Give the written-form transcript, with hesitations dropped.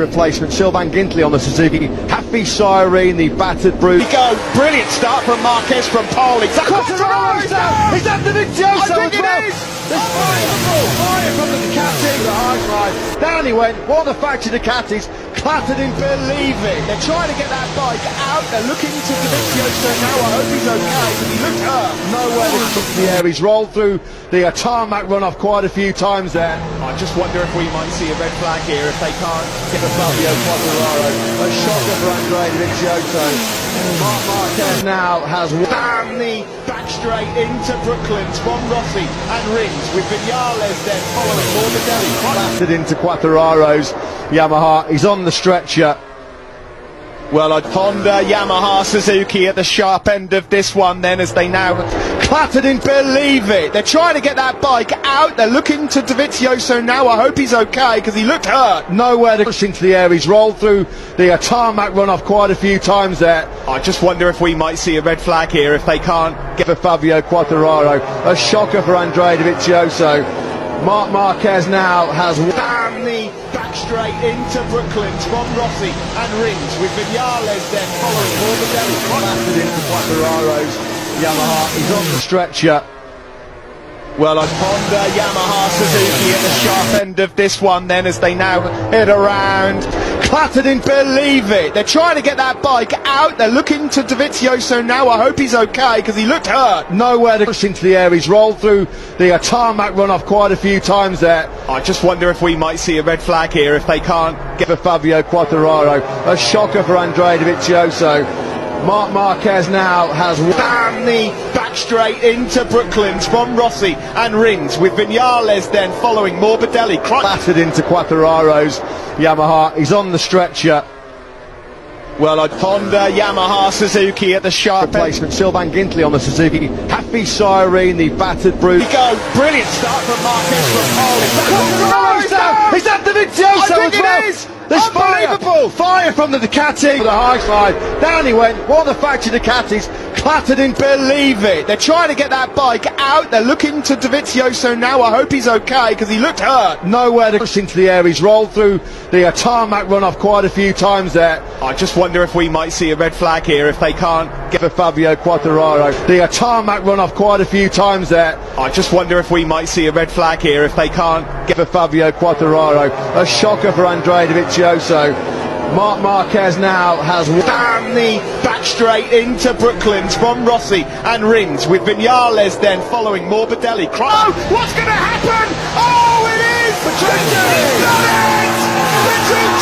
replacement. Sylvain Gintley on the Suzuki. Happy Cyrene, the battered brute. Go, brilliant start from Marquez from pole. It's a Quartararo! Is that the Vicioso? I think it is! There's fire from the Ducati, the high side. Down he went, one of the factory Ducatis, clattered him, believe it. They're trying to get that bike out. They're looking to Davizioso now. I hope he's okay, because he looked hurt. Nowhere to come to the air. He's rolled through the tarmac run-off quite a few times there. I just wonder if we might see a red flag here if they can't get a Fabio Quartararo. A shocker for Andrea Davizioso. Marc Marquez now has Bam, the back straight into Brooklands from Rossi and Rins with Vinales then following Morbidelli. clattered into Quartararo's Yamaha. He's on the stretcher. Well, I'd Honda, Yamaha, Suzuki at the sharp end of this one then as they now clattered in, believe it. They're trying to get that bike out. They're looking to Davizioso now. I hope he's okay because he looked hurt. Nowhere to push into the air. He's rolled through the tarmac run-off quite a few times there. I just wonder if we might see a red flag here if they can't get For Fabio Quartararo. A shocker for Andrea Davizioso. Marc Marquez now has Bam, the back straight into Brooklands from Rossi and Rins with Vinales then following Morbidelli. clattered into Quartararo's Yamaha. He's on the stretcher. Well, I'd Honda, Yamaha, Suzuki at the sharp end of this one then as they now head around. Clattered in, Believe it. They're trying to get that bike out. They're looking to Davizioso now. I hope he's okay because he looked hurt. Nowhere to push into the air. He's rolled through the tarmac run-off quite a few times there. I just wonder if we might see a red flag here if they can't get For Fabio Quartararo. A shocker for Andrea Davizioso. Marc Marquez now has Bam, the back straight into Brooklands from Rossi and Rins with Vinales then following Morbidelli. clattered into Quartararo's Yamaha. He's on the stretcher. Well, I'd Honda, Yamaha, Suzuki at the sharp end. Replacement. Sylvain Gintley on the Suzuki. Happy Cyrene, the battered brute. Go, brilliant start from Marquez from pole. Is that the Vicioso? I think it is! There's Unbelievable! Fire from the Ducati, the high side. Down he went, one of the factory Ducatis, clattered in, Believe it. They're trying to get that bike out. They're looking to Davizioso now. I hope he's okay because he looked hurt. Nowhere to push into the air. He's rolled through the tarmac run-off quite a few times there. I just wonder if we might see a red flag here if they can't get For Fabio Quartararo. The tarmac run-off quite a few times there. I just wonder if we might see a red flag here if they can't get For Fabio Quartararo. A shocker for Andrea Davizioso. Marc Marquez now has Bam, the back straight into Brooklands from Rossi and Rins with Vinales then following Morbidelli. Oh, what's going to happen? Oh, it is! Patrick! He's done it! Patrick